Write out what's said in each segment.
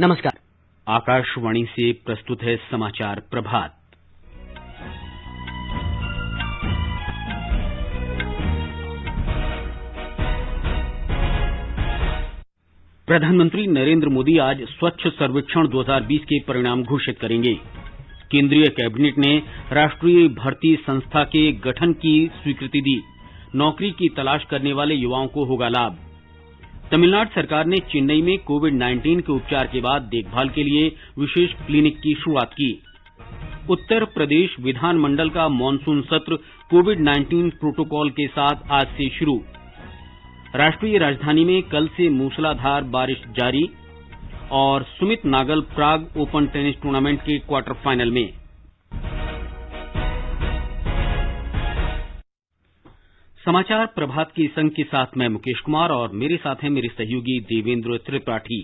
नमस्कार। आकाशवाणी से प्रस्तुत है समाचार प्रभात। प्रधानमंत्री नरेंद्र मोदी आज स्वच्छ सर्वेक्षण 2020 के परिणाम घोषित करेंगे। केंद्रीय कैबिनेट ने राष्ट्रीय भर्ती संस्था के गठन की स्वीकृति दी। नौकरी की तलाश करने वाले युवाओं को होगा लाभ। तमिलनाडु सरकार ने चेन्नई में कोविड-19 के उपचार के बाद देखभाल के लिए विशेष क्लिनिक की शुरुआत की। उत्तर प्रदेश विधानमंडल का मानसून सत्र कोविड-19 प्रोटोकॉल के साथ आज से शुरू। राष्ट्रीय राजधानी में कल से मूसलाधार बारिश जारी और सुमित नागल प्राग ओपन टेनिस टूर्नामेंट के क्वार्टर फाइनल में। समाचार प्रभात की संग के साथ मैं मुकेश कुमार और मेरे साथ हैं मेरे सहयोगी देवेंद्र त्रिपाठी।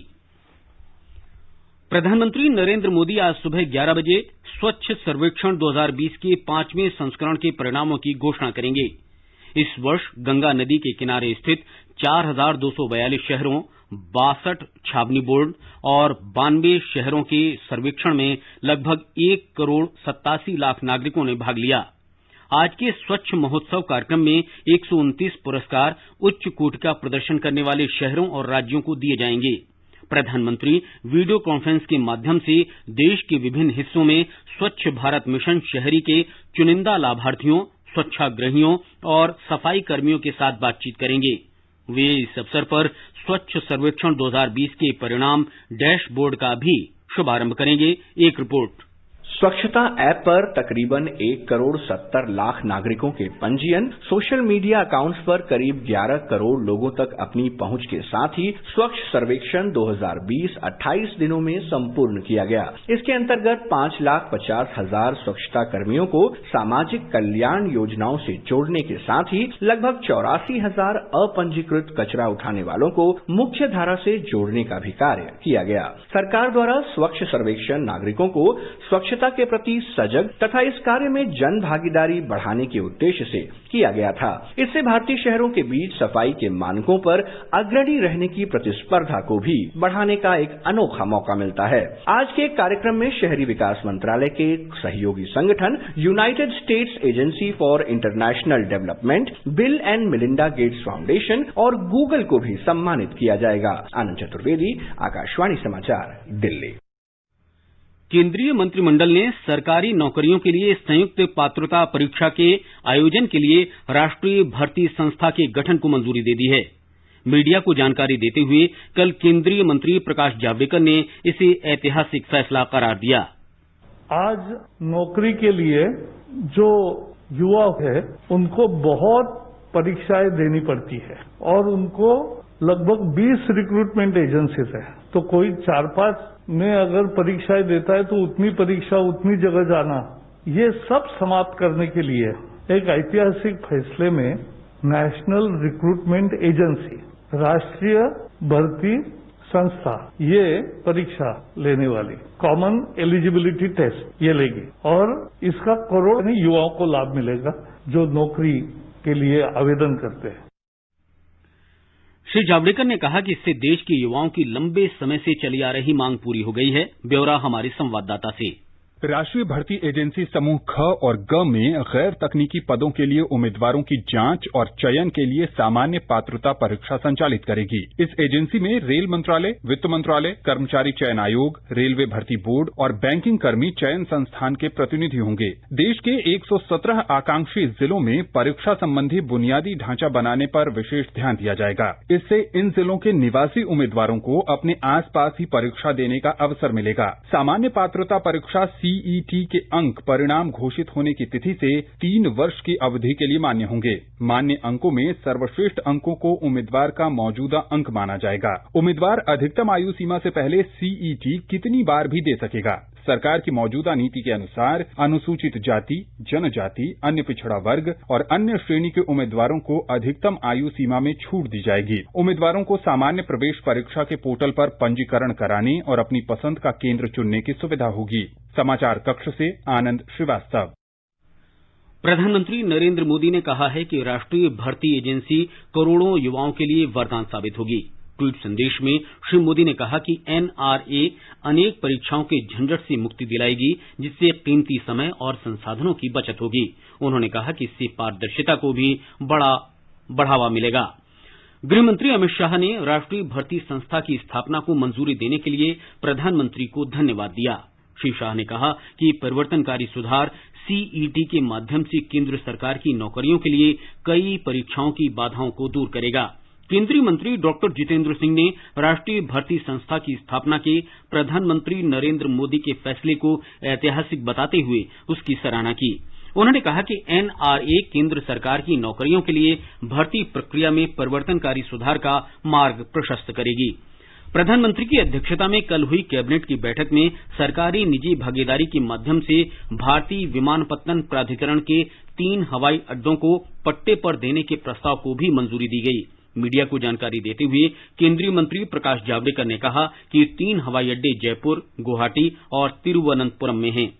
प्रधानमंत्री नरेंद्र मोदी आज सुबह 11 बजे स्वच्छ सर्वेक्षण 2020 के 5वें संस्करण के परिणामों की घोषणा करेंगे। इस वर्ष गंगा नदी के किनारे स्थित 4,242 शहरों, 62 छावनी बोर्ड और 92 शहरों के सर्वेक्षण में लगभग 1,87,00,000 नागरिकों ने भाग लिया। आज के स्वच्छ महोत्सव कार्यक्रम में 129 पुरस्कार उच्च कोटि का प्रदर्शन करने वाले शहरों और राज्यों को दिए जाएंगे। प्रधानमंत्री वीडियो कॉन्फ्रेंस के माध्यम से देश के विभिन्न हिस्सों में स्वच्छ भारत मिशन शहरी के चुनिंदा लाभार्थियों, स्वच्छाग्रहियों और सफाई कर्मियों के साथ बातचीत करेंगे। वे इस अवसर पर स्वच्छ सर्वेक्षण 2020 के परिणाम डैशबोर्ड का भी शुभारंभ करेंगे। एक रिपोर्ट। स्वच्छता ऐप पर तकरीबन 1,70,00,000 नागरिकों के पंजीयन, सोशल मीडिया अकाउंट्स पर करीब 11 करोड़ लोगों तक अपनी पहुंच के साथ ही स्वच्छ सर्वेक्षण 2020 28 दिनों में संपूर्ण किया गया। इसके अंतर्गत 5,50,000 स्वच्छता कर्मियों को सामाजिक कल्याण योजनाओं से जोड़ने के साथ ही लगभग 84,000 अपंजीकृत कचरा उठाने वालों को मुख्य धारा से जोड़ने का भी कार्य किया गया। सरकार द्वारा स्वच्छ सर्वेक्षण नागरिकों को स्वच्छता के प्रति सजग तथा इस कार्य में जन भागीदारी बढ़ाने के उद्देश्य से किया गया था। इससे भारतीय शहरों के बीच सफाई के मानकों पर अग्रणी रहने की प्रतिस्पर्धा को भी बढ़ाने का एक अनोखा मौका मिलता है। आज के कार्यक्रम में शहरी विकास मंत्रालय के सहयोगी संगठन United states agency for international development, bill and Melinda Gates foundation और गूगल को भी सम्मानित किया जाएगा। आनंद चतुर्वेदी, आकाशवाणी समाचार, दिल्ली। केंद्रीय मंत्रिमंडल ने सरकारी नौकरियों के लिए संयुक्त पात्रता परीक्षा के आयोजन के लिए राष्ट्रीय भर्ती संस्था के गठन को मंजूरी दे दी है। मीडिया को जानकारी देते हुए कल केंद्रीय मंत्री प्रकाश जावड़ेकर ने इसे ऐतिहासिक फैसला करार दिया। आज नौकरी के लिए जो युवा है उनको बहुत परीक्षाएं देनी पड़ती है और उनको लगभग 20 रिक्रूटमेंट एजेंसीज है। तो कोई 4-5 में अगर परीक्षाएं देता है तो उतनी परीक्षा उतनी जगह जाना, ये सब समाप्त करने के लिए एक ऐतिहासिक फैसले में नेशनल रिक्रूटमेंट एजेंसी, राष्ट्रीय भर्ती संस्था, ये परीक्षा लेने वाली कॉमन एलिजिबिलिटी टेस्ट ये लेगी और इसका करोड़ युवाओं को लाभ मिलेगा जो नौकरी के लिए आवेदन करते हैं। श्री जावड़ेकर ने कहा कि इससे देश के युवाओं की लंबे समय से चली आ रही मांग पूरी हो गई है। ब्यौरा हमारे संवाददाता से। राष्ट्रीय भर्ती एजेंसी समूह ख और ग में गैर तकनीकी पदों के लिए उम्मीदवारों की जांच और चयन के लिए सामान्य पात्रता परीक्षा संचालित करेगी। इस एजेंसी में रेल मंत्रालय, वित्त मंत्रालय, कर्मचारी चयन आयोग, रेलवे भर्ती बोर्ड और बैंकिंग कर्मी चयन संस्थान के प्रतिनिधि होंगे। देश के 117 आकांक्षी जिलों में परीक्षा संबंधी बुनियादी ढांचा बनाने पर विशेष ध्यान दिया जाएगा। इससे इन जिलों के निवासी उम्मीदवारों को अपने आसपास ही परीक्षा देने का अवसर मिलेगा। सामान्य पात्रता परीक्षा सीईटी के अंक परिणाम घोषित होने की तिथि से 3 वर्ष की अवधि के लिए मान्य होंगे। मान्य अंकों में सर्वश्रेष्ठ अंकों को उम्मीदवार का मौजूदा अंक माना जाएगा। उम्मीदवार अधिकतम आयु सीमा से पहले सीईटी कितनी बार भी दे सकेगा। सरकार की मौजूदा नीति के अनुसार अनुसूचित जाति, जनजाति, अन्य पिछड़ा वर्ग और अन्य श्रेणी के उम्मीदवारों को अधिकतम आयु सीमा में छूट दी जाएगी। उम्मीदवारों को सामान्य प्रवेश परीक्षा के पोर्टल पर पंजीकरण कराने और अपनी पसंद का केंद्र चुनने की सुविधा होगी। समाचार कक्ष से आनंद श्रीवास्तव। प्रधानमंत्री नरेंद्र मोदी ने कहा है कि राष्ट्रीय भर्ती एजेंसी करोड़ों युवाओं के लिए वरदान साबित होगी। ट्वीट संदेश में श्री मोदी ने कहा कि एनआरए अनेक परीक्षाओं के झंझट से मुक्ति दिलाएगी, जिससे कीमती समय और संसाधनों की बचत होगी। उन्होंने कहा कि इससे पारदर्शिता को भी बड़ा बढ़ावा मिलेगा। गृहमंत्री अमित शाह ने राष्ट्रीय भर्ती संस्था की स्थापना को मंजूरी देने के लिए प्रधानमंत्री को धन्यवाद दिया। श्री शाह ने कहा कि परिवर्तनकारी सुधार सीईटी के माध्यम से केंद्र सरकार की नौकरियों के लिए कई परीक्षाओं की बाधाओं को दूर करेगा। केंद्रीय मंत्री डॉक्टर जितेंद्र सिंह ने राष्ट्रीय भर्ती संस्था की स्थापना के प्रधानमंत्री नरेंद्र मोदी के फैसले को ऐतिहासिक बताते हुए उसकी सराहना की। उन्होंने कहा कि एनआरए केंद्र सरकार की नौकरियों के लिए भर्ती प्रक्रिया में परिवर्तनकारी सुधार का मार्ग प्रशस्त करेगी। प्रधानमंत्री की अध्यक्षता में कल हुई कैबिनेट की बैठक में सरकारी निजी भागीदारी के माध्यम से भारतीय विमानपत्तन प्राधिकरण के 3 हवाई अड्डों को पट्टे पर देने के प्रस्ताव को भी मंजूरी दी गई। मीडिया को जानकारी देते हुए केंद्रीय मंत्री प्रकाश जावड़ेकर ने कहा कि 3 हवाई अड्डे जयपुर, गुवाहाटी और तिरुवनंतपुरम में हैं।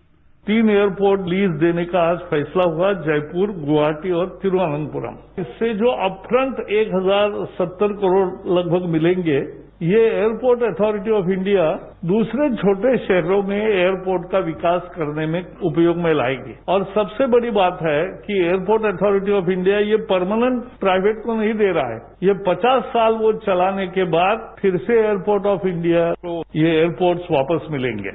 3 एयरपोर्ट लीज देने का आज फैसला हुआ, जयपुर, गुवाहाटी और तिरुवनंतपुरम। इससे जो अपफ्रंट 1070 करोड़ लगभग मिलेंगे, ये एयरपोर्ट अथॉरिटी ऑफ इंडिया दूसरे छोटे शहरों में एयरपोर्ट का विकास करने में उपयोग में लाएगी। और सबसे बड़ी बात है कि एयरपोर्ट अथॉरिटी ऑफ इंडिया ये परमानेंट प्राइवेट को नहीं दे रहा है, ये 50 साल वो चलाने के बाद फिर से एयरपोर्ट ऑफ इंडिया को ये एयरपोर्ट्स वापस मिलेंगे।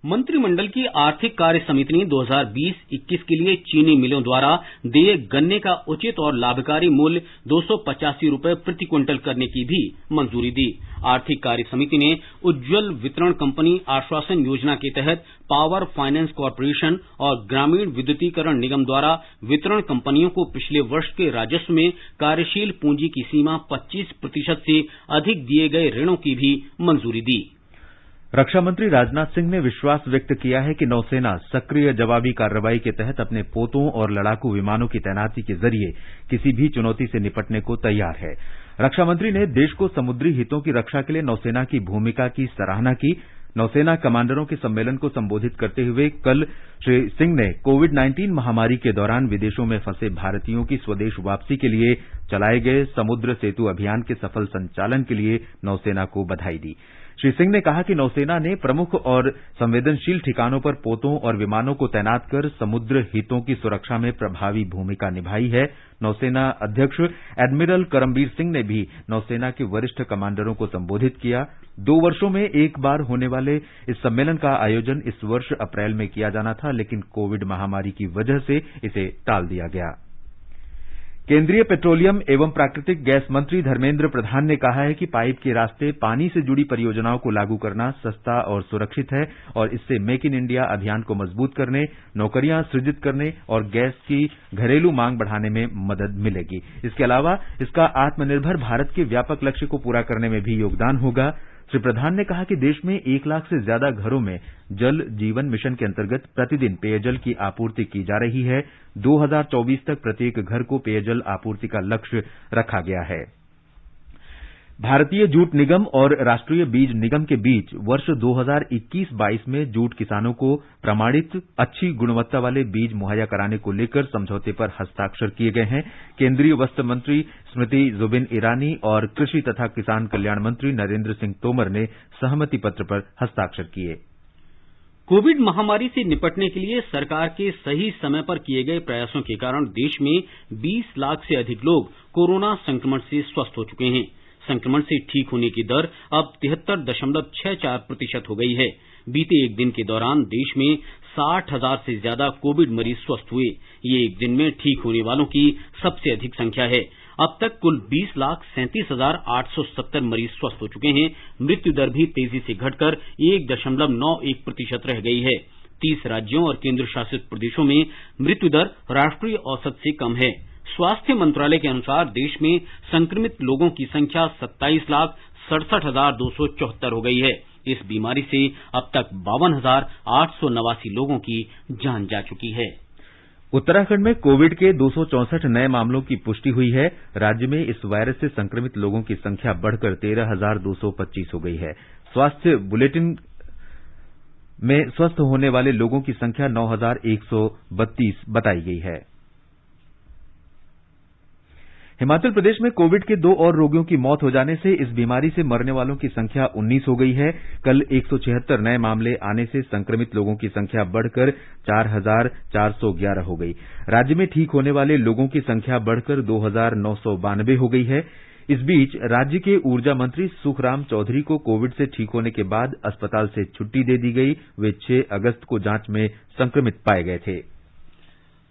मंत्रिमंडल की आर्थिक कार्य समिति ने 2020-21 के लिए चीनी मिलों द्वारा देय गन्ने का उचित और लाभकारी मूल्य 285 रुपए प्रति क्विंटल करने की भी मंजूरी दी। आर्थिक कार्य समिति ने उज्ज्वल वितरण कंपनी आश्वासन योजना के तहत पावर फाइनेंस कॉर्पोरेशन और ग्रामीण विद्युतीकरण निगम द्वारा वितरण कंपनियों को पिछले वर्ष के राजस्व में कार्यशील पूंजी की सीमा 25% से अधिक दिए गए ऋणों की भी मंजूरी दी। रक्षा मंत्री राजनाथ सिंह ने विश्वास व्यक्त किया है कि नौसेना सक्रिय जवाबी कार्रवाई के तहत अपने पोतों और लड़ाकू विमानों की तैनाती के जरिए किसी भी चुनौती से निपटने को तैयार है। रक्षा मंत्री ने देश को समुद्री हितों की रक्षा के लिए नौसेना की भूमिका की सराहना की। नौसेना कमांडरों के सम्मेलन को संबोधित करते हुए कल श्री सिंह ने कोविड-19 महामारी के दौरान विदेशों में फंसे भारतीयों की स्वदेश वापसी के लिए चलाए गए समुद्र सेतु अभियान के सफल संचालन के लिए नौसेना को बधाई दी। श्री सिंह ने कहा कि नौसेना ने प्रमुख और संवेदनशील ठिकानों पर पोतों और विमानों को तैनात कर समुद्र हितों की सुरक्षा में प्रभावी भूमिका निभाई है। नौसेना अध्यक्ष एडमिरल करमबीर सिंह ने भी नौसेना के वरिष्ठ कमांडरों को संबोधित किया। 2 वर्षों में एक बार होने वाले इस सम्मेलन का आयोजन इस वर्ष अप्रैल में किया जाना था, लेकिन कोविड महामारी की वजह से इसे टाल दिया गया। केंद्रीय पेट्रोलियम एवं प्राकृतिक गैस मंत्री धर्मेंद्र प्रधान ने कहा है कि पाइप के रास्ते पानी से जुड़ी परियोजनाओं को लागू करना सस्ता और सुरक्षित है और इससे मेक इन इंडिया अभियान को मजबूत करने, नौकरियां सृजित करने और गैस की घरेलू मांग बढ़ाने में मदद मिलेगी। इसके अलावा इसका आत्मनिर्भर भारत के व्यापक लक्ष्य को पूरा करने में भी योगदान होगा। श्री प्रधान ने कहा कि देश में 1 लाख से ज्यादा घरों में जल जीवन मिशन के अंतर्गत प्रतिदिन पेयजल की आपूर्ति की जा रही है। 2024 तक प्रत्येक घर को पेयजल आपूर्ति का लक्ष्य रखा गया है। भारतीय जूट निगम और राष्ट्रीय बीज निगम के बीच वर्ष 2021-22 में जूट किसानों को प्रमाणित अच्छी गुणवत्ता वाले बीज मुहैया कराने को लेकर समझौते पर हस्ताक्षर किए गए हैं। केंद्रीय वस्त्र मंत्री स्मृति जुबिन ईरानी और कृषि तथा किसान कल्याण मंत्री नरेंद्र सिंह तोमर ने सहमति पत्र पर हस्ताक्षर किए। कोविड महामारी से निपटने के लिए सरकार के सही समय पर किए गए प्रयासों के कारण देश में 20 लाख से अधिक लोग कोरोना संक्रमण से स्वस्थ हो चुके हैं। संक्रमण से ठीक होने की दर अब 73.64% हो गई है। बीते एक दिन के दौरान देश में 60,000 से ज्यादा कोविड मरीज स्वस्थ हुए। ये एक दिन में ठीक होने वालों की सबसे अधिक संख्या है। अब तक कुल 20,37,870 मरीज स्वस्थ हो चुके हैं। मृत्यु दर भी तेजी से घटकर 1.91% रह गई है। 30 राज्यों और केंद्र शासित प्रदेशों में मृत्यु दर राष्ट्रीय औसत से कम है। स्वास्थ्य मंत्रालय के अनुसार देश में संक्रमित लोगों की संख्या 27,67,274 हो गई है। इस बीमारी से अब तक 52,889 लोगों की जान जा चुकी है। उत्तराखंड में कोविड के 264 नए मामलों की पुष्टि हुई है। राज्य में इस वायरस से संक्रमित लोगों की संख्या बढ़कर 13,225 हो गई है। स्वास्थ्य बुलेटिन में स्वस्थ होने वाले लोगों की संख्या 9,132 बताई गई है। हिमाचल प्रदेश में कोविड के 2 और रोगियों की मौत हो जाने से इस बीमारी से मरने वालों की संख्या 19 हो गई है। कल 176 नए मामले आने से संक्रमित लोगों की संख्या बढ़कर 4,411 हो गई। राज्य में ठीक होने वाले लोगों की संख्या बढ़कर 2,992 हो गई है। इस बीच राज्य के ऊर्जा मंत्री सुखराम चौधरी को कोविड से ठीक होने के बाद अस्पताल से छुट्टी दे दी गई। वे 6 अगस्त को जांच में संक्रमित पाए गए थे।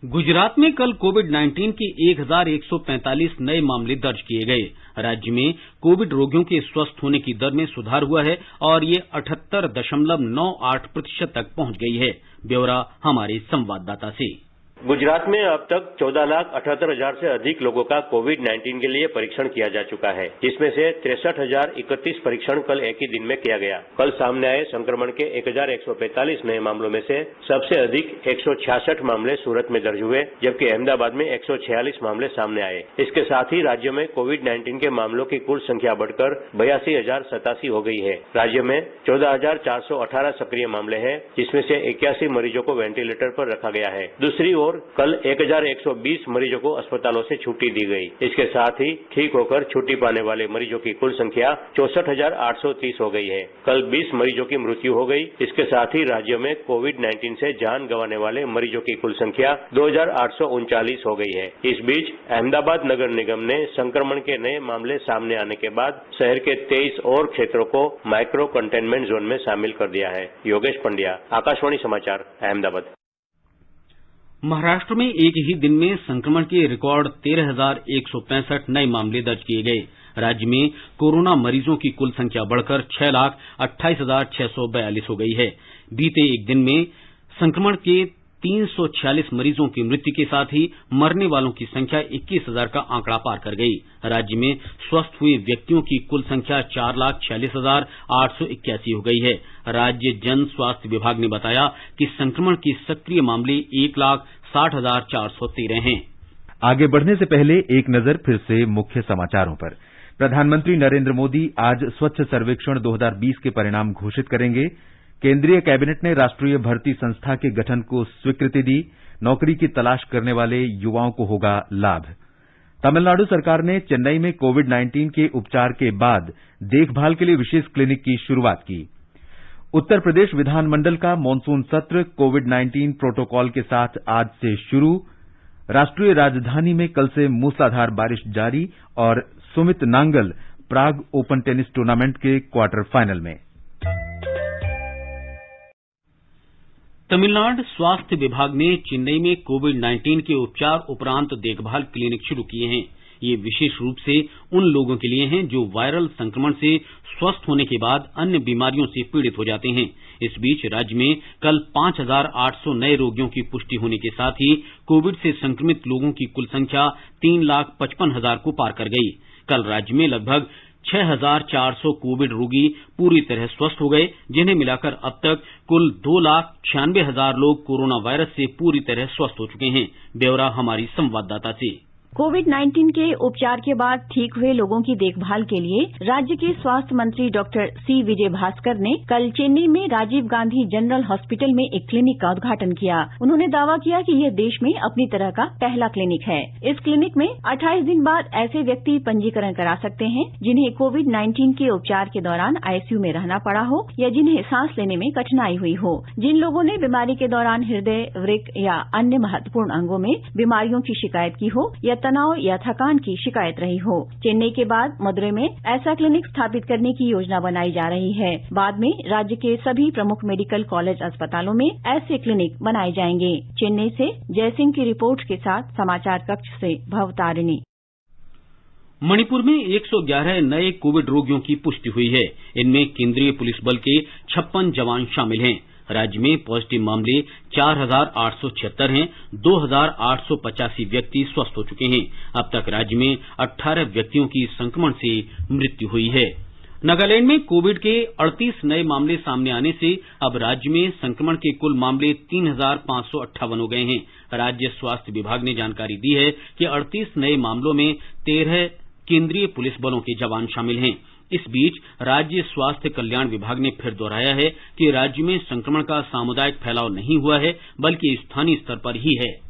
गुजरात में कल कोविड-19 के 1,145 नए मामले दर्ज किए गए। राज्य में कोविड रोगियों के स्वस्थ होने की दर में सुधार हुआ है और ये 78.98% तक पहुंच गई है। ब्यौरा हमारे संवाददाता से। गुजरात में अब तक 14,78,000 से अधिक लोगों का कोविड-19 के लिए परीक्षण किया जा चुका है, जिसमें से 63,031 परीक्षण कल एक ही दिन में किया गया। कल सामने आए संक्रमण के 1,145 नए मामलों में से सबसे अधिक 166 मामले सूरत में दर्ज हुए, जबकि अहमदाबाद में 146 मामले सामने आए। इसके साथ ही राज्य में कोविड-19 के मामलों की कुल संख्या बढ़कर 82,087 हो गई है। राज्य में 14,418 सक्रिय मामले हैं, जिसमें से 81 मरीजों को वेंटिलेटर पर रखा गया है। दूसरी ओर कल 1,120 मरीजों को अस्पतालों से छुट्टी दी गई। इसके साथ ही ठीक होकर छुट्टी पाने वाले मरीजों की कुल संख्या 64,830 हो गई है। कल 20 मरीजों की मृत्यु हो गई। इसके साथ ही राज्य में कोविड-19 से जान गंवाने वाले मरीजों की कुल संख्या 2,839 हो गई है। इस बीच अहमदाबाद नगर निगम ने संक्रमण के नए मामले सामने आने के बाद शहर के 23 और क्षेत्रों को माइक्रो कंटेनमेंट जोन में शामिल कर दिया है। योगेश पंड्या, आकाशवाणी समाचार, अहमदाबाद। महाराष्ट्र में एक ही दिन में संक्रमण के रिकॉर्ड 13,165 नए मामले दर्ज किए गए। राज्य में कोरोना मरीजों की कुल संख्या बढ़कर 6,28,642 हो गई है। बीते एक दिन में संक्रमण के 346 मरीजों की मृत्यु के साथ ही मरने वालों की संख्या 21,000 का आंकड़ा पार कर गई। राज्य में स्वस्थ हुए व्यक्तियों की कुल संख्या 4,46,881 हो गई है। राज्य जन स्वास्थ्य विभाग ने बताया कि संक्रमण के सक्रिय मामले 1,60,413 हैं। आगे बढ़ने से पहले एक नजर फिर से मुख्य समाचारों पर। प्रधानमंत्री नरेंद्र मोदी आज स्वच्छ सर्वेक्षण 2020 के परिणाम घोषित करेंगे। केंद्रीय कैबिनेट ने राष्ट्रीय भर्ती संस्था के गठन को स्वीकृति दी। नौकरी की तलाश करने वाले युवाओं को होगा लाभ। तमिलनाडु सरकार ने चेन्नई में कोविड-19 के उपचार के बाद देखभाल के लिए विशेष क्लिनिक की शुरुआत की। उत्तर प्रदेश विधानमंडल का मानसून सत्र कोविड-19 प्रोटोकॉल के साथ आज से शुरू। राष्ट्रीय राजधानी में कल से मूसलाधार बारिश जारी और सुमित नांगल प्राग ओपन टेनिस टूर्नामेंट के क्वार्टर फाइनल में। तमिलनाडु स्वास्थ्य विभाग ने चेन्नई में कोविड-19 के उपचार उपरांत देखभाल क्लिनिक शुरू किए हैं। ये विशेष रूप से उन लोगों के लिए हैं जो वायरल संक्रमण से स्वस्थ होने के बाद अन्य बीमारियों से पीड़ित हो जाते हैं। इस बीच राज्य में कल 5,800 नए रोगियों की पुष्टि होने के साथ ही कोविड से संक्रमित लोगों की कुल संख्या 3,55,000 को पार कर गई। कल राज्य में लगभग 6,400 कोविड रोगी पूरी तरह स्वस्थ हो गए, जिन्हें मिलाकर अब तक कुल 2,96,000 लोग कोरोना वायरस से पूरी तरह स्वस्थ हो चुके हैं। ब्यौरा हमारी संवाददाता से। कोविड-19 के उपचार के बाद ठीक हुए लोगों की देखभाल के लिए राज्य के स्वास्थ्य मंत्री डॉक्टर सी विजय भास्कर ने कल चेन्नई में राजीव गांधी जनरल हॉस्पिटल में एक क्लिनिक का उद्घाटन किया। उन्होंने दावा किया कि यह देश में अपनी तरह का पहला क्लिनिक है। इस क्लिनिक में 28 दिन बाद ऐसे व्यक्ति पंजीकरण करा सकते हैं जिन्हें कोविड-19 के उपचार के दौरान आईसीयू में रहना पड़ा हो या जिन्हें सांस लेने में कठिनाई हुई हो। जिन लोगों ने बीमारी के दौरान हृदय, वृक्क या अन्य महत्वपूर्ण अंगों में बीमारियों की शिकायत की हो या तनाव या थकान की शिकायत रही हो। चेन्नई के बाद मदुरै में ऐसा क्लिनिक स्थापित करने की योजना बनाई जा रही है। बाद में राज्य के सभी प्रमुख मेडिकल कॉलेज अस्पतालों में ऐसे क्लिनिक बनाए जाएंगे। चेन्नई से जयसिंह की रिपोर्ट के साथ समाचार कक्ष से भवतारिणी। मणिपुर में 111 नए कोविड रोगियों की पुष्टि हुई है। इनमें केंद्रीय पुलिस बल के 56 जवान शामिल हैं। राज्य में पॉजिटिव मामले 4,876 हैं। 2,885 व्यक्ति स्वस्थ हो चुके हैं। अब तक राज्य में 18 व्यक्तियों की संक्रमण से मृत्यु हुई है। नागालैंड में कोविड के 38 नए मामले सामने आने से अब राज्य में संक्रमण के कुल मामले 3,558 हो गए हैं। राज्य स्वास्थ्य विभाग ने जानकारी दी है कि 38 नए मामलों में 13 केंद्रीय पुलिस बलों के जवान शामिल हैं। इस बीच राज्य स्वास्थ्य कल्याण विभाग ने फिर दोहराया है कि राज्य में संक्रमण का सामुदायिक फैलाव नहीं हुआ है, बल्कि स्थानीय स्तर पर ही है।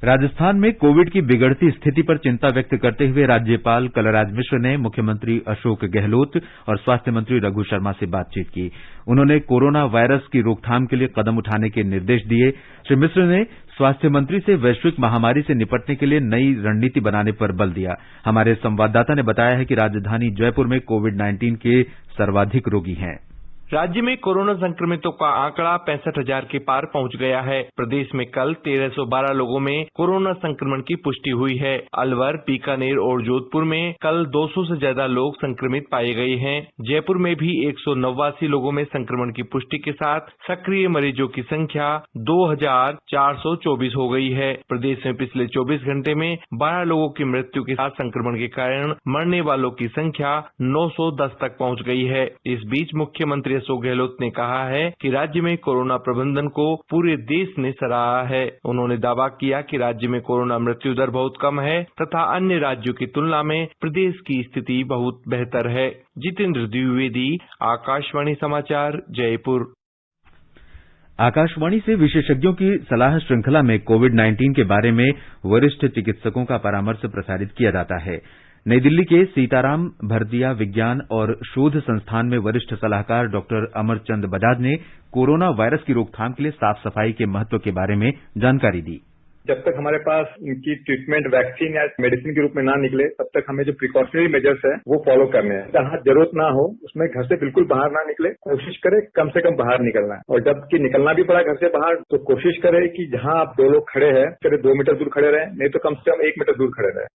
राजस्थान में कोविड की बिगड़ती स्थिति पर चिंता व्यक्त करते हुए राज्यपाल कलराज मिश्र ने मुख्यमंत्री अशोक गहलोत और स्वास्थ्य मंत्री रघु शर्मा से बातचीत की। उन्होंने कोरोना वायरस की रोकथाम के लिए कदम उठाने के निर्देश दिए। श्री मिश्र ने स्वास्थ्य मंत्री से वैश्विक महामारी से निपटने के लिए नई रणनीति बनाने पर बल दिया। हमारे संवाददाता ने बताया है कि राजधानी जयपुर में कोविड-19 के सर्वाधिक रोगी हैं। राज्य में कोरोना संक्रमितों का आंकड़ा 65,000 के पार पहुंच गया है। प्रदेश में कल 1312 लोगों में कोरोना संक्रमण की पुष्टि हुई है। अलवर, बीकानेर और जोधपुर में कल 200 से ज्यादा लोग संक्रमित पाए गए हैं। जयपुर में भी 189 लोगों में संक्रमण की पुष्टि के साथ सक्रिय मरीजों की संख्या 2424 हो गई है। प्रदेश में पिछले 24 घंटे में 12 लोगों की मृत्यु के साथ संक्रमण के कारण मरने वालों की संख्या 910 तक पहुंच गई है। इस बीच मुख्यमंत्री अशोक गहलोत ने कहा है कि राज्य में कोरोना प्रबंधन को पूरे देश ने सराहा है। उन्होंने दावा किया कि राज्य में कोरोना मृत्यु दर बहुत कम है तथा अन्य राज्यों की तुलना में प्रदेश की स्थिति बहुत बेहतर है। जितेंद्र द्विवेदी, आकाशवाणी समाचार, जयपुर। आकाशवाणी से विशेषज्ञों की सलाह श्रृंखला में कोविड-19 के बारे में वरिष्ठ चिकित्सकों का परामर्श प्रसारित किया जाता है। नई दिल्ली के सीताराम भरतिया विज्ञान और शोध संस्थान में वरिष्ठ सलाहकार डॉक्टर अमरचंद बजाज ने कोरोना वायरस की रोकथाम के लिए साफ सफाई के महत्व के बारे में जानकारी दी। जब तक हमारे पास इनकी ट्रीटमेंट वैक्सीन या मेडिसिन के रूप में ना निकले तब तक हमें जो प्रिकॉशनरी मेजर्स है वो फॉलो करने हैं। जहां जरूरत ना हो उसमें घर से बिल्कुल बाहर ना निकले, कोशिश करें कम से कम बाहर निकलना है। और जबकि निकलना भी पड़ा घर से बाहर तो कोशिश करें कि जहां आप 2 लोग खड़े हैं करीब 2 मीटर दूर खड़े रहें, नहीं तो कम से कम 1 मीटर दूर खड़े रहें।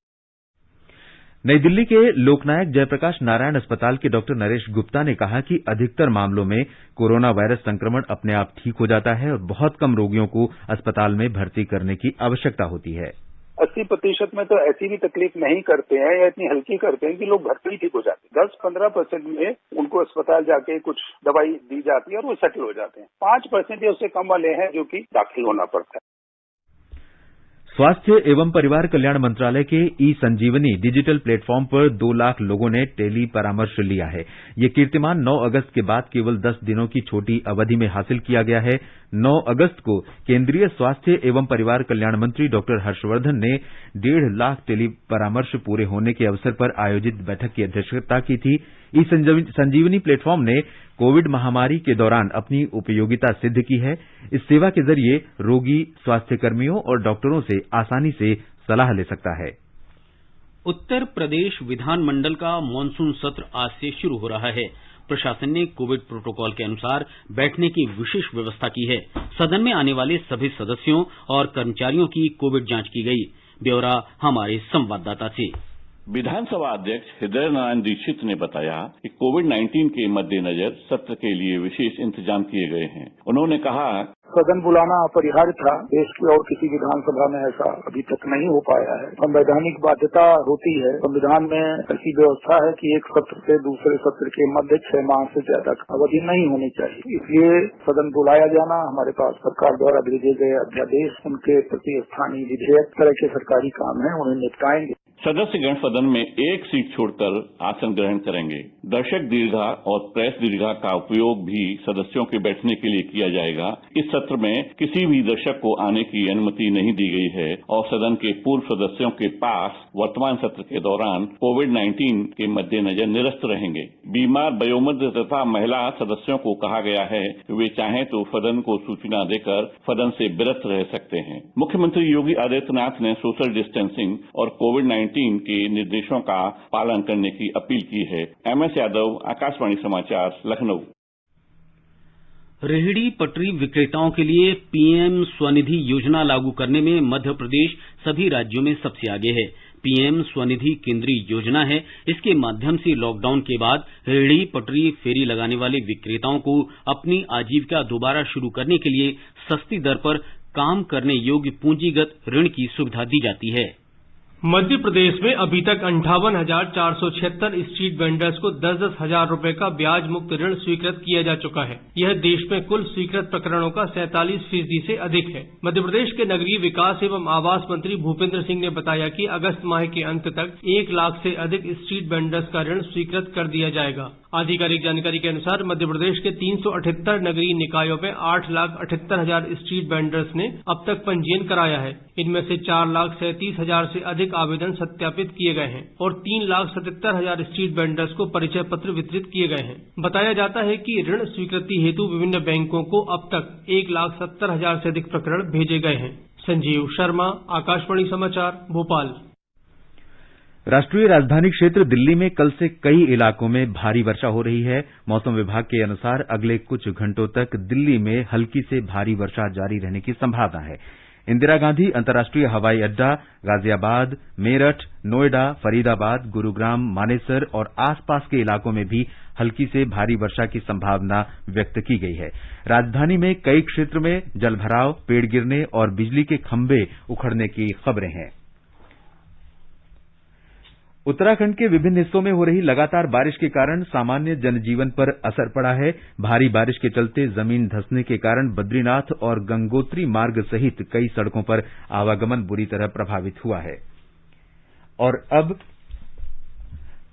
नई दिल्ली के लोकनायक जयप्रकाश नारायण अस्पताल के डॉक्टर नरेश गुप्ता ने कहा कि अधिकतर मामलों में कोरोना वायरस संक्रमण अपने आप ठीक हो जाता है और बहुत कम रोगियों को अस्पताल में भर्ती करने की आवश्यकता होती है। 80% में तो ऐसी भी तकलीफ नहीं करते हैं या इतनी हल्की करते हैं कि लोग घर पे ही ठीक हो जाते हैं। 10-15% में उनको अस्पताल जाके कुछ दवाई दी जाती है और वो सेटल हो जाते हैं। 5% या उससे कम वाले हैं जो कि दाखिल होना पड़ता है। स्वास्थ्य एवं परिवार कल्याण मंत्रालय के ई संजीवनी डिजिटल प्लेटफॉर्म पर 2 लाख लोगों ने टेली परामर्श लिया है। ये कीर्तिमान 9 अगस्त के बाद केवल 10 दिनों की छोटी अवधि में हासिल किया गया है। 9 अगस्त को केंद्रीय स्वास्थ्य एवं परिवार कल्याण मंत्री डॉक्टर हर्षवर्धन ने 1.5 लाख टेली परामर्श पूरे होने के अवसर पर आयोजित बैठक की अध्यक्षता की थी। ई संजीवनी प्लेटफॉर्म ने कोविड महामारी के दौरान अपनी उपयोगिता सिद्ध की है। इस सेवा के जरिए रोगी स्वास्थ्यकर्मियों और डॉक्टरों से आसानी से सलाह ले सकता है। उत्तर प्रदेश विधानमंडल का मानसून सत्र आज से शुरू हो रहा है। प्रशासन ने कोविड प्रोटोकॉल के अनुसार बैठने की विशेष व्यवस्था की है। सदन में आने वाले सभी सदस्यों और कर्मचारियों की कोविड जांच की गई। ब्यौरा हमारे संवाददाता से। विधानसभा अध्यक्ष हृदय नारायण दीक्षित ने बताया कि कोविड-19 के मद्देनजर सत्र के लिए विशेष इंतजाम किए गए हैं। उन्होंने कहा, सदन बुलाना अपरिहार्य था। देश की और किसी विधानसभा में ऐसा अभी तक नहीं हो पाया है। संवैधानिक बाध्यता होती है। संविधान में ऐसी व्यवस्था है कि एक सत्र से दूसरे सत्र के मध्य 6 माह से ज्यादा अवधि नहीं होनी चाहिए। इसलिए सदन बुलाया जाना, हमारे पास सरकार द्वारा भेजे गए अध्यादेश, उनके प्रति स्थानीय विधेयक, तरह के सरकारी काम है, उन्हें निपटाएंगे। सदस्यगण सदन में एक सीट छोड़कर आसन ग्रहण करेंगे। दर्शक दीर्घा और प्रेस दीर्घा का उपयोग भी सदस्यों के बैठने के लिए किया जाएगा। इस सत्र में किसी भी दर्शक को आने की अनुमति नहीं दी गई है और सदन के पूर्व सदस्यों के पास वर्तमान सत्र के दौरान कोविड-19 के मद्देनजर निरस्त रहेंगे। बीमार, वयोवृद्ध तथा महिला सदस्यों को कहा गया है कि वे चाहें तो सदन को सूचना देकर सदन से विरत रह सकते हैं। मुख्यमंत्री योगी आदित्यनाथ ने सोशल डिस्टेंसिंग और कोविड-19 के निर्देशों का पालन करने की अपील की है। MS यादव, आकाशवाणी समाचार, लखनऊ। रेहड़ी पटरी विक्रेताओं के लिए पीएम स्वनिधि योजना लागू करने में मध्य प्रदेश सभी राज्यों में सबसे आगे है। पीएम स्वनिधि केंद्रीय योजना है। इसके माध्यम से लॉकडाउन के बाद रेहड़ी पटरी फेरी लगाने वाले विक्रेताओं को अपनी आजीविका दोबारा शुरू करने के लिए सस्ती दर पर काम करने योग्य पूंजीगत ऋण की सुविधा दी जाती है। मध्य प्रदेश में अभी तक 58,476 स्ट्रीट वेंडर्स को 10-10 हजार रुपए का ब्याज मुक्त ऋण स्वीकृत किया जा चुका है। यह देश में कुल स्वीकृत प्रकरणों का 47% से अधिक है। मध्य प्रदेश के नगरीय विकास एवं आवास मंत्री भूपेंद्र सिंह ने बताया कि अगस्त माह के अंत तक 1 लाख से अधिक स्ट्रीट वेंडर्स का ऋण स्वीकृत कर दिया जाएगा। आधिकारिक जानकारी के अनुसार मध्य प्रदेश के 378 नगरीय निकायों में 8,78,000 स्ट्रीट वेंडर्स ने अब तक पंजीयन कराया है। इनमें से 4,37,000 से अधिक आवेदन सत्यापित किए गए हैं और 3,77,000 स्ट्रीट वेंडर्स को परिचय पत्र वितरित किए गए हैं। बताया जाता है कि ऋण स्वीकृति हेतु विभिन्न बैंकों को अब तक 1,70,000 से अधिक प्रकरण भेजे गए हैं। संजीव शर्मा, आकाशवाणी समाचार, भोपाल। राष्ट्रीय राजधानी क्षेत्र दिल्ली में कल से कई इलाकों में भारी वर्षा हो रही है। मौसम विभाग के अनुसार अगले कुछ घंटों तक दिल्ली में हल्की से भारी वर्षा जारी रहने की संभावना है। इंदिरा गांधी अंतर्राष्ट्रीय हवाई अड्डा, गाजियाबाद, मेरठ, नोएडा, फरीदाबाद, गुरुग्राम, मानेसर और आसपास के इलाकों में भी हल्की से भारी वर्षा की संभावना व्यक्त की गई है। राजधानी में कई क्षेत्र में जलभराव, पेड़ गिरने और बिजली के खंभे उखड़ने की खबरें हैं। उत्तराखंड के विभिन्न हिस्सों में हो रही लगातार बारिश के कारण सामान्य जनजीवन पर असर पड़ा है। भारी बारिश के चलते जमीन धंसने के कारण बद्रीनाथ और गंगोत्री मार्ग सहित कई सड़कों पर आवागमन बुरी तरह प्रभावित हुआ है। और अब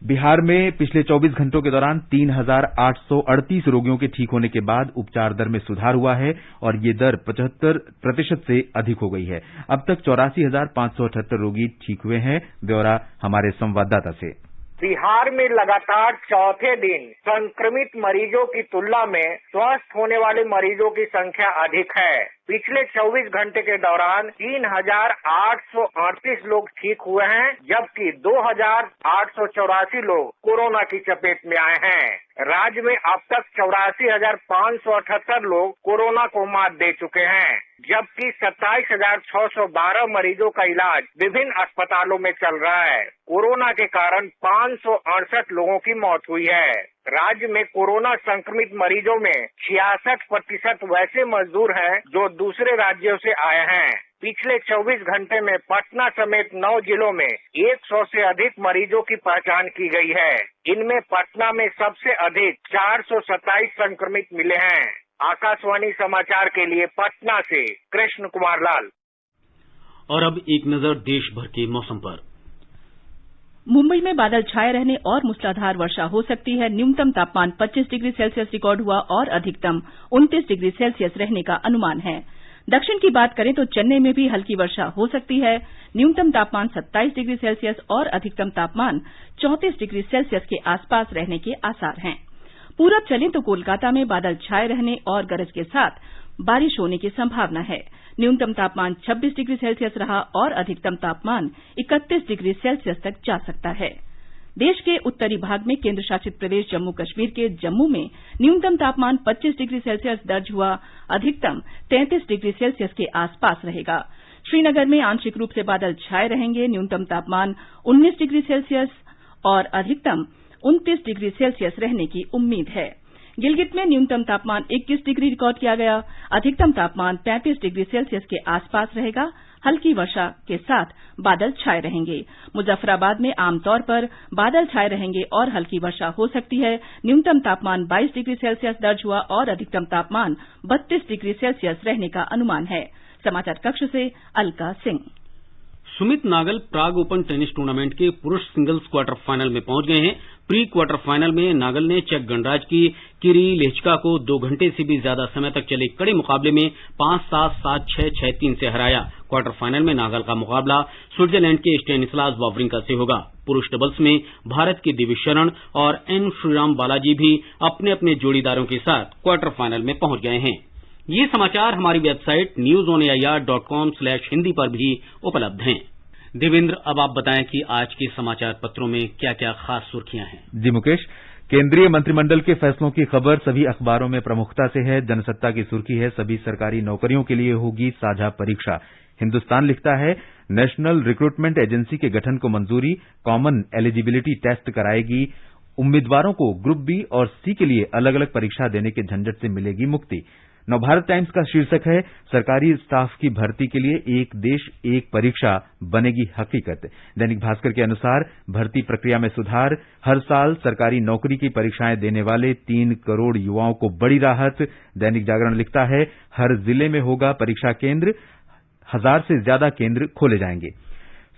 बिहार में पिछले 24 घंटों के दौरान 3,838 रोगियों के ठीक होने के बाद उपचार दर में सुधार हुआ है और ये दर 75% से अधिक हो गई है। अब तक 84,578 रोगी ठीक हुए हैं। ब्यौरा हमारे संवाददाता से। बिहार में लगातार चौथे दिन संक्रमित मरीजों की तुलना में स्वस्थ होने वाले मरीजों की संख्या अधिक है। पिछले 24 घंटे के दौरान 3,838 लोग ठीक हुए हैं, जबकि 2,884 लोग कोरोना की चपेट में आए हैं। राज्य में अब तक 84,578 लोग कोरोना को मात दे चुके हैं, जबकि 27,612 मरीजों का इलाज विभिन्न अस्पतालों में चल रहा है। कोरोना के कारण 568 लोगों की मौत हुई है। राज्य में कोरोना संक्रमित मरीजों में 66% वैसे मजदूर हैं जो दूसरे राज्यों से आए हैं। पिछले 24 घंटे में पटना समेत 9 जिलों में 100 से अधिक मरीजों की पहचान की गई है। इनमें पटना में सबसे अधिक 427 संक्रमित मिले हैं। आकाशवाणी समाचार के लिए पटना से कृष्ण कुमार लाल। और अब एक नजर देश भर के मौसम पर। मुंबई में बादल छाए रहने और मूसलाधार वर्षा हो सकती है। न्यूनतम तापमान 25 डिग्री सेल्सियस रिकॉर्ड हुआ और अधिकतम 29 डिग्री सेल्सियस रहने का अनुमान है। दक्षिण की बात करें तो चेन्नई में भी हल्की वर्षा हो सकती है। न्यूनतम तापमान 27 डिग्री सेल्सियस और अधिकतम तापमान 34 डिग्री सेल्सियस के आसपास रहने के आसार हैं। पूरब चलें तो कोलकाता में बादल छाए रहने और गरज के साथ बारिश होने की संभावना है। न्यूनतम तापमान 26 डिग्री सेल्सियस रहा और अधिकतम तापमान 31 डिग्री सेल्सियस तक जा सकता है। देश के उत्तरी भाग में केंद्र शासित प्रदेश जम्मू कश्मीर के जम्मू में न्यूनतम तापमान 25 डिग्री सेल्सियस दर्ज हुआ, अधिकतम 33 डिग्री सेल्सियस के आसपास रहेगा। श्रीनगर में आंशिक रूप से बादल छाए रहेंगे। न्यूनतम तापमान 19 डिग्री सेल्सियस और अधिकतम 29 डिग्री सेल्सियस रहने की उम्मीद है। गिलगित में न्यूनतम तापमान 21 डिग्री रिकॉर्ड किया गया। अधिकतम तापमान 35 डिग्री सेल्सियस के आसपास रहेगा। हल्की वर्षा के साथ बादल छाए रहेंगे। मुजफ्फराबाद में आमतौर पर बादल छाए रहेंगे और हल्की वर्षा हो सकती है। न्यूनतम तापमान 22 डिग्री सेल्सियस दर्ज हुआ और अधिकतम तापमान 32 डिग्री सेल्सियस रहने का अनुमान है। समाचार कक्ष से अलका सिंह। सुमित नागल प्राग ओपन टेनिस टूर्नामेंट के पुरुष सिंगल्स क्वार्टर फाइनल में पहुंच गए हैं। प्री क्वार्टर फाइनल में नागल ने चेक गणराज्य की किरी लेचका को 2 घंटे से भी ज्यादा समय तक चले कड़े मुकाबले में 5-7, 7-6, 6-3 से हराया। क्वार्टर फाइनल में नागल का मुकाबला स्विट्जरलैंड के स्टेनिस्लास वावरिंका से होगा। पुरुष डबल्स में भारत के दिविज शरण और एन श्रीराम बालाजी भी अपने अपने जोड़ीदारों के साथ क्वार्टर फाइनल में पहुंच गए हैं। ये समाचार हमारी वेबसाइट newsonair.com/hindi पर भी उपलब्ध हैं। देवेंद्र, अब आप बताएं कि आज के समाचार पत्रों में क्या क्या खास सुर्खियां हैं। जी मुकेश, केंद्रीय मंत्रिमंडल के फैसलों की खबर सभी अखबारों में प्रमुखता से है। जनसत्ता की सुर्खी है, सभी सरकारी नौकरियों के लिए होगी साझा परीक्षा। हिंदुस्तान लिखता है, नेशनल रिक्रूटमेंट एजेंसी के गठन को मंजूरी, कॉमन एलिजिबिलिटी टेस्ट कराएगी। उम्मीदवारों को ग्रुप बी और सी के लिए अलग अलग परीक्षा देने के झंझट से मिलेगी मुक्ति। नवभारत टाइम्स का शीर्षक है, सरकारी स्टाफ की भर्ती के लिए एक देश एक परीक्षा बनेगी हकीकत। दैनिक भास्कर के अनुसार भर्ती प्रक्रिया में सुधार, हर साल सरकारी नौकरी की परीक्षाएं देने वाले 3 करोड़ युवाओं को बड़ी राहत। दैनिक जागरण लिखता है, हर जिले में होगा परीक्षा केंद्र, 1000 से ज्यादा केंद्र खोले जाएंगे।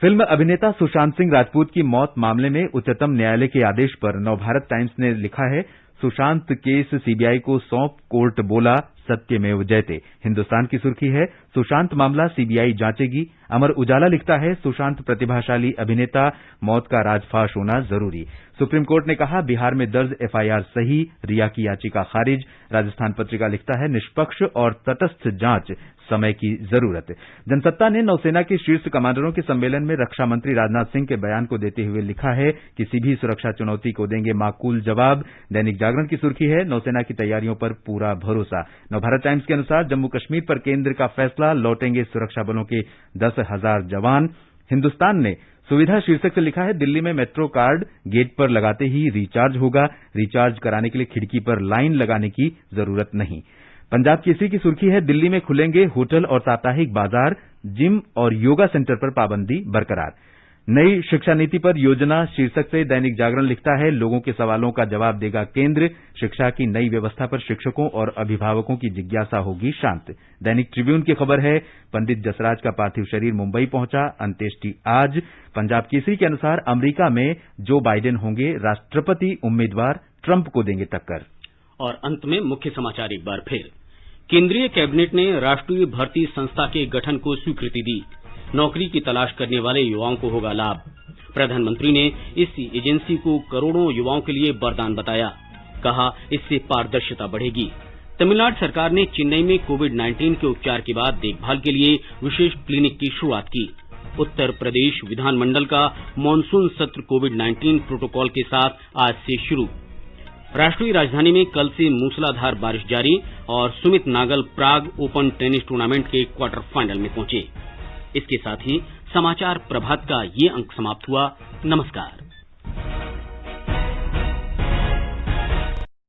फिल्म अभिनेता सुशांत सिंह राजपूत की मौत मामले में उच्चतम न्यायालय के आदेश पर नवभारत टाइम्स ने लिखा है, सुशांत केस सीबीआई को सौंप, कोर्ट बोला सत्यमेव जयते। हिंदुस्तान की सुर्खी है, सुशांत मामला सीबीआई जांचेगी। अमर उजाला लिखता है, सुशांत प्रतिभाशाली अभिनेता, मौत का राजफाश होना जरूरी। सुप्रीम कोर्ट ने कहा, बिहार में दर्ज एफआईआर सही, रिया की याचिका खारिज। राजस्थान पत्रिका लिखता है, निष्पक्ष और तटस्थ जांच, समय की जरूरत। जनसत्ता ने नौसेना के शीर्ष कमांडरों के सम्मेलन में रक्षा मंत्री राजनाथ सिंह के बयान को देते हुए लिखा है, किसी भी सुरक्षा चुनौती को देंगे माकूल जवाब। दैनिक जागरण की सुर्खी है, नौसेना की तैयारियों पर पूरा भरोसा। नवभारत टाइम्स के अनुसार जम्मू कश्मीर पर केंद्र का फैसला, लौटेंगे सुरक्षा बलों के 10,000 जवान। हिंदुस्तान ने सुविधा शीर्षक से लिखा है, दिल्ली में मेट्रो कार्ड गेट पर लगाते ही रिचार्ज होगा। रिचार्ज कराने के लिए खिड़की पर लाइन लगाने की जरूरत नहीं। पंजाब केसरी की सुर्खी है, दिल्ली में खुलेंगे होटल और साप्ताहिक बाजार, जिम और योगा सेंटर पर पाबंदी बरकरार। नई शिक्षा नीति पर योजना शीर्षक से दैनिक जागरण लिखता है, लोगों के सवालों का जवाब देगा केंद्र। शिक्षा की नई व्यवस्था पर शिक्षकों और अभिभावकों की जिज्ञासा होगी शांत। दैनिक ट्रिब्यून की खबर है, पंडित जसराज का पार्थिव शरीर मुंबई पहुंचा, अंत्येष्टि आज। पंजाब केसरी के अनुसार अमेरिका में जो बाइडेन होंगे राष्ट्रपति उम्मीदवार, ट्रंप को देंगे टक्कर। और अंत में मुख्य समाचार एक बार फिर। केंद्रीय कैबिनेट ने राष्ट्रीय भर्ती संस्था के गठन को स्वीकृति दी। नौकरी की तलाश करने वाले युवाओं को होगा लाभ। प्रधानमंत्री ने इस एजेंसी को करोड़ों युवाओं के लिए वरदान बताया। कहा, इससे पारदर्शिता बढ़ेगी। तमिलनाडु सरकार ने चेन्नई में कोविड-19 के उपचार के बाद देखभाल के लिए विशेष क्लिनिक की शुरुआत की। उत्तर प्रदेश विधानमंडल का मानसून सत्र कोविड-19 प्रोटोकॉल के साथ आज से शुरू। राष्ट्रीय राजधानी में कल से मूसलाधार बारिश जारी और सुमित नागल प्राग ओपन टेनिस टूर्नामेंट के क्वार्टर फाइनल में पहुंचे। इसके साथ ही समाचार प्रभात का ये अंक समाप्त हुआ। नमस्कार।